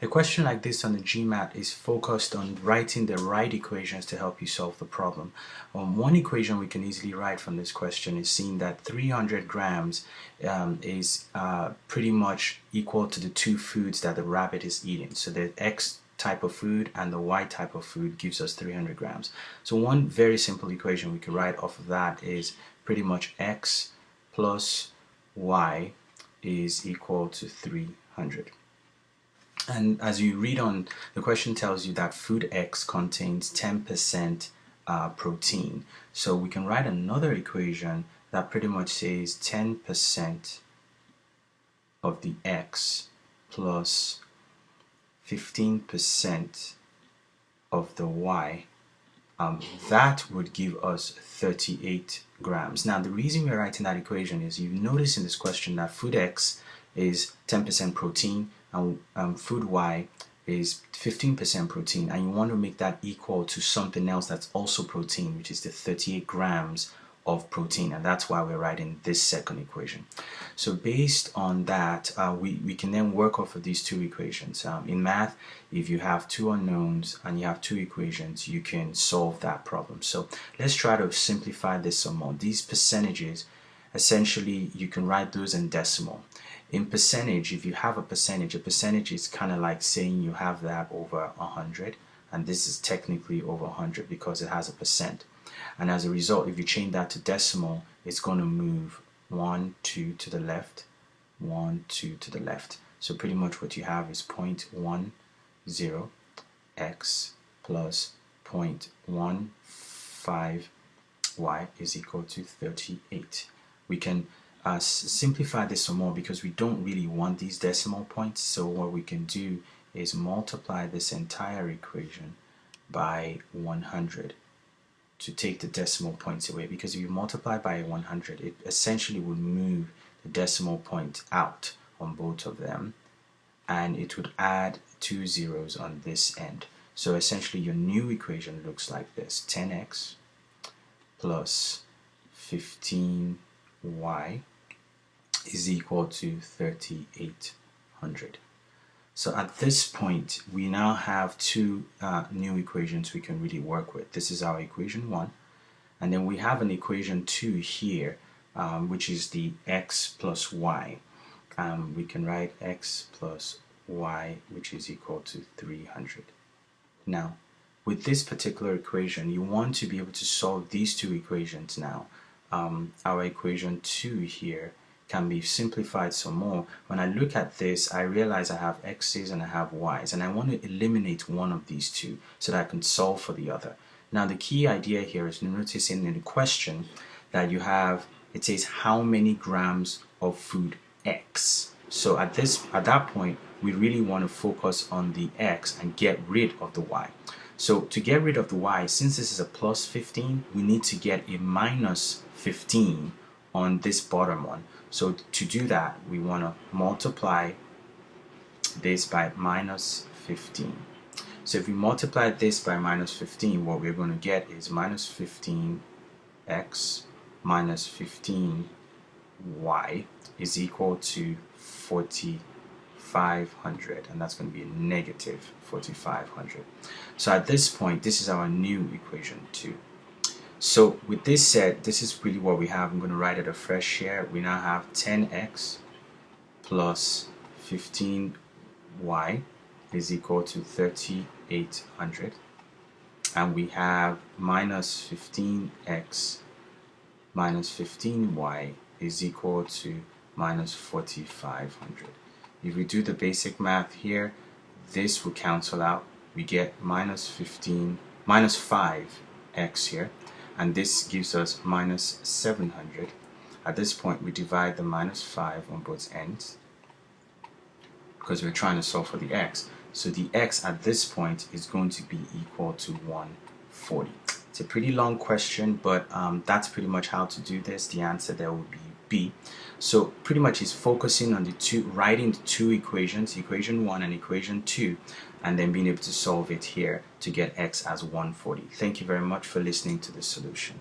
A question like this on the GMAT is focused on writing the right equations to help you solve the problem. One equation we can easily write from this question is seeing that 300 grams is pretty much equal to the two foods that the rabbit is eating. So the X type of food and the Y type of food gives us 300 grams. So one very simple equation we could write off of that is pretty much X plus Y is equal to 300. And as you read on, the question tells you that food X contains 10% protein. So we can write another equation that pretty much says 10% of the X plus 15% of the Y. That would give us 38 grams. Now the reason we're writing that equation is you notice in this question that food X is 10% protein and food Y is 15% protein, and you want to make that equal to something else that's also protein, which is the 38 grams of protein, and that's why we're writing this second equation. So based on that, we can then work off of these two equations. In math, if you have two unknowns and you have two equations, you can solve that problem. So let's try to simplify this some more. These percentages, essentially you can write those in decimal. In percentage, if you have a percentage is kind of like saying you have that over 100, and this is technically over 100 because it has a percent. And as a result, if you change that to decimal, it's going to move 1, 2 to the left, 1, 2 to the left. So pretty much what you have is 0.10 x plus 0.15 y is equal to 38. We can simplify this some more because we don't really want these decimal points. So what we can do is multiply this entire equation by 100 to take the decimal points away, because if you multiply by 100, it essentially would move the decimal point out on both of them, and it would add 2 zeros on this end. So essentially your new equation looks like this: 10x plus 15y is equal to 3800. So at this point, we now have two new equations we can really work with. This is our equation 1, and then we have an equation 2 here, which is the x plus y. We can write x plus y, which is equal to 300. Now, with this particular equation, you want to be able to solve these two equations now. Our equation 2 here can be simplified some more. When I look at this, I realize I have x's and I have y's, and I want to eliminate one of these two so that I can solve for the other. Now the key idea here is noticing in the question that you have, it says how many grams of food X. So at that point, we really want to focus on the X and get rid of the Y. So to get rid of the Y, since this is a plus 15, we need to get a minus 15 on this bottom one. So to do that, we want to multiply this by minus 15. So if we multiply this by minus 15, what we're going to get is minus 15x minus 15y is equal to 4,500, and that's going to be a negative 4,500. So at this point, this is our new equation 2. So with this said, this is really what we have. I'm going to write it afresh here. We now have 10x plus 15y is equal to 3,800, and we have minus 15x minus 15y is equal to minus 4,500. If we do the basic math here, this will cancel out. We get minus 5x here, and this gives us minus 700. At this point, we divide the minus 5 on both ends because we're trying to solve for the x. So the x at this point is going to be equal to 140. It's a pretty long question, but that's pretty much how to do this. The answer there would be B. So pretty much is focusing on writing the two equations, equation 1 and equation 2, and then being able to solve it here to get x as 140. Thank you very much for listening to this solution.